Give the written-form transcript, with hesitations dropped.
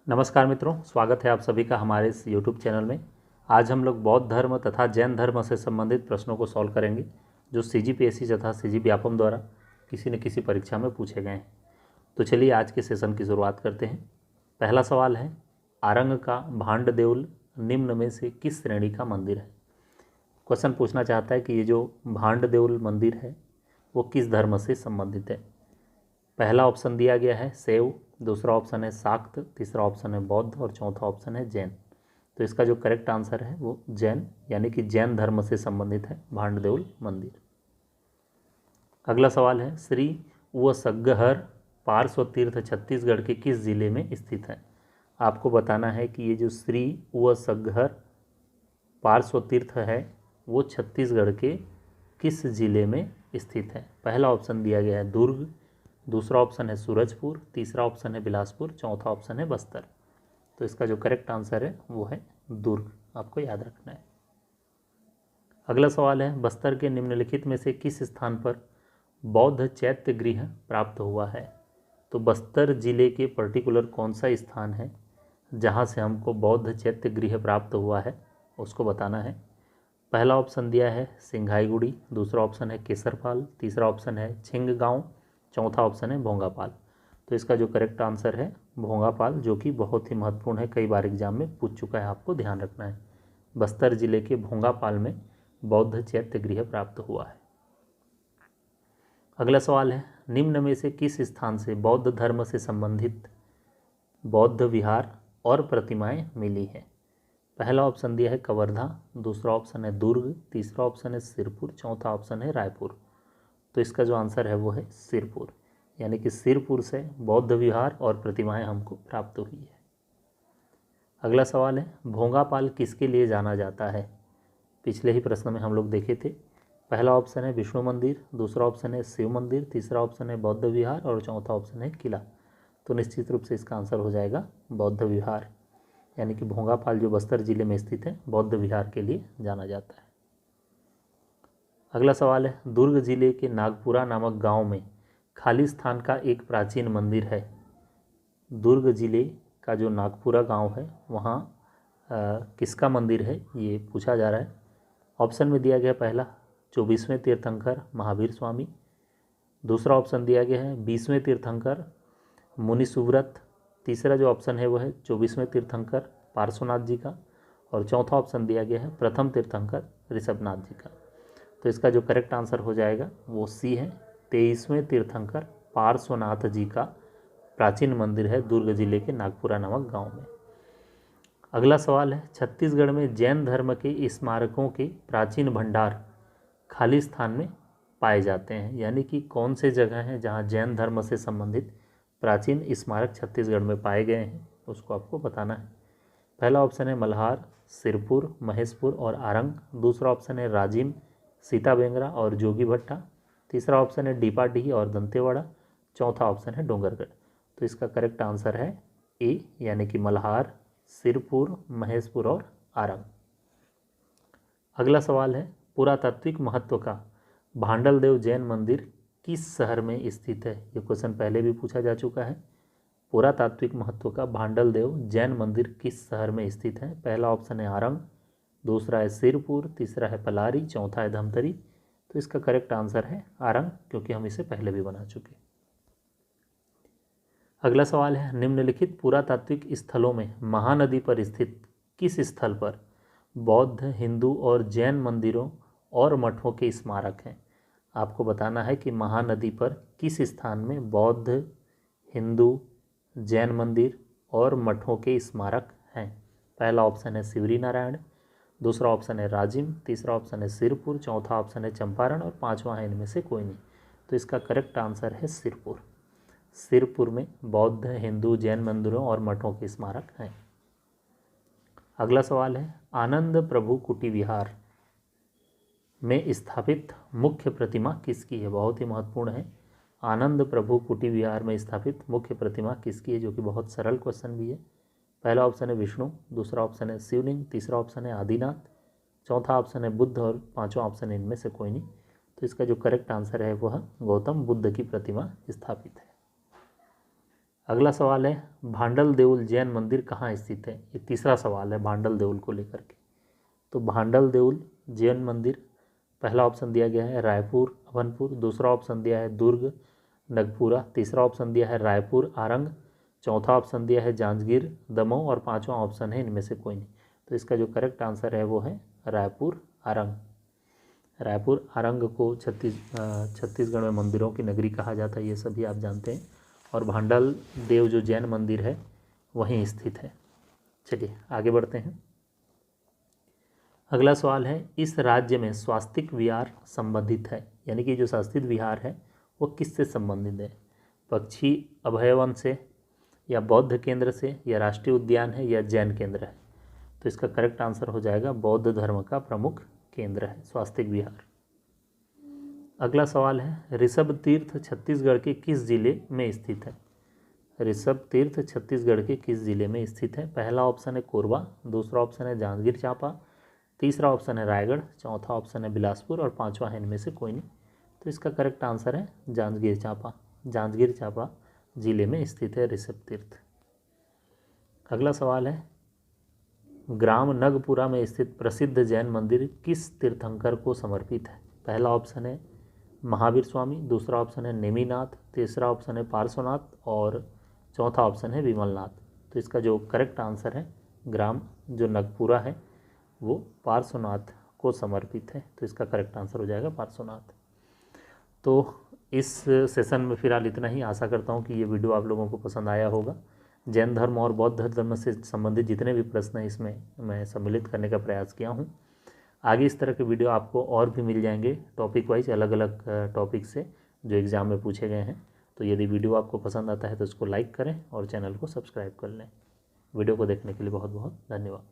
नमस्कार मित्रों, स्वागत है आप सभी का हमारे इस YouTube चैनल में। आज हम लोग बौद्ध धर्म तथा जैन धर्म से संबंधित प्रश्नों को सॉल्व करेंगे जो CGPSC तथा CG व्यापम द्वारा किसी न किसी परीक्षा में पूछे गए हैं। तो चलिए आज के सेशन की शुरुआत करते हैं। पहला सवाल है, आरंग का भांड देउल निम्न में से किस श्रेणी का मंदिर है। क्वेश्चन पूछना चाहता है कि ये जो भांड देउल मंदिर है वो किस धर्म से संबंधित है। पहला ऑप्शन दिया गया है शैव, दूसरा ऑप्शन है शाक्त, तीसरा ऑप्शन है बौद्ध और चौथा ऑप्शन है जैन। तो इसका जो करेक्ट आंसर है वो जैन यानी कि जैन धर्म से संबंधित है भांड देउल मंदिर। अगला सवाल है, श्री उवसग्गहर पार्श्व तीर्थ छत्तीसगढ़ के किस जिले में स्थित है। आपको बताना है कि ये जो श्री उवसग्गहर पार्श्व तीर्थ है वो छत्तीसगढ़ के किस जिले में स्थित है। पहला ऑप्शन दिया गया है दुर्ग, दूसरा ऑप्शन है सूरजपुर, तीसरा ऑप्शन है बिलासपुर, चौथा ऑप्शन है बस्तर। तो इसका जो करेक्ट आंसर है वो है दुर्ग, आपको याद रखना है। अगला सवाल है, बस्तर के निम्नलिखित में से किस स्थान पर बौद्ध चैत्य गृह प्राप्त हुआ है। तो बस्तर जिले के पर्टिकुलर कौन सा स्थान है जहाँ से हमको बौद्ध चैत्य गृह प्राप्त हुआ है उसको बताना है। पहला ऑप्शन दिया है सिंघाईगुड़ी, दूसरा ऑप्शन है केसरपाल, तीसरा ऑप्शन है छिंगगांव, चौथा ऑप्शन है भोंगापाल। तो इसका जो करेक्ट आंसर है भोंगापाल, जो कि बहुत ही महत्वपूर्ण है, कई बार एग्जाम में पूछ चुका है, आपको ध्यान रखना है। बस्तर जिले के भोंगापाल में बौद्ध चैत्य गृह प्राप्त हुआ है। अगला सवाल है, निम्न में से किस स्थान से बौद्ध धर्म से संबंधित बौद्ध विहार और प्रतिमाएं मिली है। पहला ऑप्शन दिया है कवर्धा, दूसरा ऑप्शन है दुर्ग, तीसरा ऑप्शन है सिरपुर, चौथा ऑप्शन है रायपुर। तो इसका जो आंसर है वो है सिरपुर, यानी कि सिरपुर से बौद्ध विहार और प्रतिमाएं हमको प्राप्त हुई है। अगला सवाल है, भोंगापाल किसके लिए जाना जाता है। पिछले ही प्रश्न में हम लोग देखे थे। पहला ऑप्शन है विष्णु मंदिर, दूसरा ऑप्शन है शिव मंदिर, तीसरा ऑप्शन है बौद्ध विहार और चौथा ऑप्शन है किला। तो निश्चित रूप से इसका आंसर हो जाएगा बौद्ध विहार, यानी कि भोंगापाल जो बस्तर जिले में स्थित है बौद्ध विहार के लिए जाना जाता है। अगला सवाल है, दुर्ग जिले के नागपुरा नामक गांव में खाली स्थान का एक प्राचीन मंदिर है। दुर्ग जिले का जो नागपुरा गांव है वहाँ किसका मंदिर है ये पूछा जा रहा है। ऑप्शन में दिया गया पहला 24वें तीर्थंकर महावीर स्वामी, दूसरा ऑप्शन दिया गया है 20वें तीर्थंकर मुनि सुव्रत, तीसरा जो ऑप्शन है वो है 24वें तीर्थंकर पार्श्वनाथ जी का और चौथा ऑप्शन दिया गया है प्रथम तीर्थंकर ऋषभनाथ जी का। तो इसका जो करेक्ट आंसर हो जाएगा वो सी है, 23वें तीर्थंकर पार्श्वनाथ जी का प्राचीन मंदिर है दुर्ग जिले के नागपुरा नामक गांव में। अगला सवाल है, छत्तीसगढ़ में जैन धर्म के स्मारकों के प्राचीन भंडार खाली स्थान में पाए जाते हैं, यानी कि कौन से जगह हैं जहां जैन धर्म से संबंधित प्राचीन स्मारक छत्तीसगढ़ में पाए गए हैं उसको आपको बताना है। पहला ऑप्शन है मल्हार, सिरपुर, महेशपुर और आरंग, दूसरा ऑप्शन है राजिम, सीताबेंगरा और जोगी भट्टा, तीसरा ऑप्शन है डीपाडीह और दंतेवाड़ा, चौथा ऑप्शन है डोंगरगढ़। तो इसका करेक्ट आंसर है ए, यानी कि मल्हार, सिरपुर, महेशपुर और आरंग। अगला सवाल है, पुरातात्विक महत्व का भांडल देव जैन मंदिर किस शहर में स्थित है। ये क्वेश्चन पहले भी पूछा जा चुका है। पुरातात्विक महत्व का भांडल देव जैन मंदिर किस शहर में स्थित है। पहला ऑप्शन है आरंग, दूसरा है सिरपुर, तीसरा है पलारी, चौथा है धमतरी। तो इसका करेक्ट आंसर है आरंग, क्योंकि हम इसे पहले भी बना चुके। अगला सवाल है, निम्नलिखित पुरातात्विक स्थलों में महानदी पर स्थित किस स्थल पर बौद्ध, हिंदू और जैन मंदिरों और मठों के स्मारक हैं। आपको बताना है कि महानदी पर किस स्थान में बौद्ध, हिंदू, जैन मंदिर और मठों के स्मारक हैं। पहला ऑप्शन है शिवरी नारायण, दूसरा ऑप्शन है राजिम, तीसरा ऑप्शन है सिरपुर, चौथा ऑप्शन है चंपारण और पांचवा है इनमें से कोई नहीं। तो इसका करेक्ट आंसर है सिरपुर। सिरपुर में बौद्ध, हिंदू, जैन मंदिरों और मठों के स्मारक हैं। अगला सवाल है, आनंद प्रभु कुटी विहार में स्थापित मुख्य प्रतिमा किसकी है। बहुत ही महत्वपूर्ण है, आनंद प्रभु कुटी विहार में स्थापित मुख्य प्रतिमा किसकी है, जो कि बहुत सरल क्वेश्चन भी है। पहला ऑप्शन है विष्णु, दूसरा ऑप्शन है शिवलिंग, तीसरा ऑप्शन है आदिनाथ, चौथा ऑप्शन है बुद्ध और पांचवा ऑप्शन है इनमें से कोई नहीं। तो इसका जो करेक्ट आंसर है वह गौतम बुद्ध की प्रतिमा स्थापित है। अगला सवाल है भांडल देउल जैन मंदिर कहाँ स्थित है। ये तीसरा सवाल है भांडल देउल को लेकर के। तो भांडल देउल जैन मंदिर, पहला ऑप्शन दिया गया है रायपुर अभनपुर, दूसरा ऑप्शन दिया है दुर्ग नगपुरा, तीसरा ऑप्शन दिया है रायपुर आरंग, चौथा ऑप्शन दिया है जांजगीर दमोह और पांचवा ऑप्शन है इनमें से कोई नहीं। तो इसका जो करेक्ट आंसर है वो है रायपुर आरंग। रायपुर आरंग को छत्तीसगढ़ में मंदिरों की नगरी कहा जाता है, ये सभी आप जानते हैं। और भांडल देव जो जैन मंदिर है वहीं स्थित है। चलिए आगे बढ़ते हैं। अगला सवाल है इस राज्य में स्वास्तिक विहार संबंधित है, यानी कि जो स्वास्तिक विहार है वो किससे संबंधित है। पक्षी अभयवन से, या बौद्ध केंद्र से, या राष्ट्रीय उद्यान है, या जैन केंद्र है। तो इसका करेक्ट आंसर हो जाएगा बौद्ध धर्म का प्रमुख केंद्र है स्वास्तिक विहार। अगला सवाल है ऋषभ तीर्थ छत्तीसगढ़ के किस जिले में स्थित है। ऋषभ तीर्थ छत्तीसगढ़ के किस जिले में स्थित है। पहला ऑप्शन है कोरबा, दूसरा ऑप्शन है जांजगीर चांपा, तीसरा ऑप्शन है रायगढ़, चौथा ऑप्शन है बिलासपुर और पांचवा है इनमें से कोई नहीं। तो इसका करेक्ट आंसर है जांजगीर चांपा। जांजगीर चांपा जिले में स्थित है ऋषभ तीर्थ। अगला सवाल है ग्राम नगपुरा में स्थित प्रसिद्ध जैन मंदिर किस तीर्थंकर को समर्पित है। पहला ऑप्शन है महावीर स्वामी, दूसरा ऑप्शन है नेमिनाथ, तीसरा ऑप्शन है पार्श्वनाथ और चौथा ऑप्शन है विमलनाथ। तो इसका जो करेक्ट आंसर है ग्राम जो नगपुरा है वो पार्श्वनाथ को समर्पित है। तो इसका करेक्ट आंसर हो जाएगा पार्श्वनाथ। तो इस सेशन में फिलहाल इतना ही। आशा करता हूँ कि ये वीडियो आप लोगों को पसंद आया होगा। जैन धर्म और बौद्ध धर्म से संबंधित जितने भी प्रश्न हैं इसमें मैं सम्मिलित करने का प्रयास किया हूँ। आगे इस तरह के वीडियो आपको और भी मिल जाएंगे टॉपिक वाइज, अलग अलग टॉपिक से जो एग्ज़ाम में पूछे गए हैं। तो यदि वीडियो आपको पसंद आता है तो इसको लाइक करें और चैनल को सब्सक्राइब कर लें। वीडियो को देखने के लिए बहुत बहुत धन्यवाद।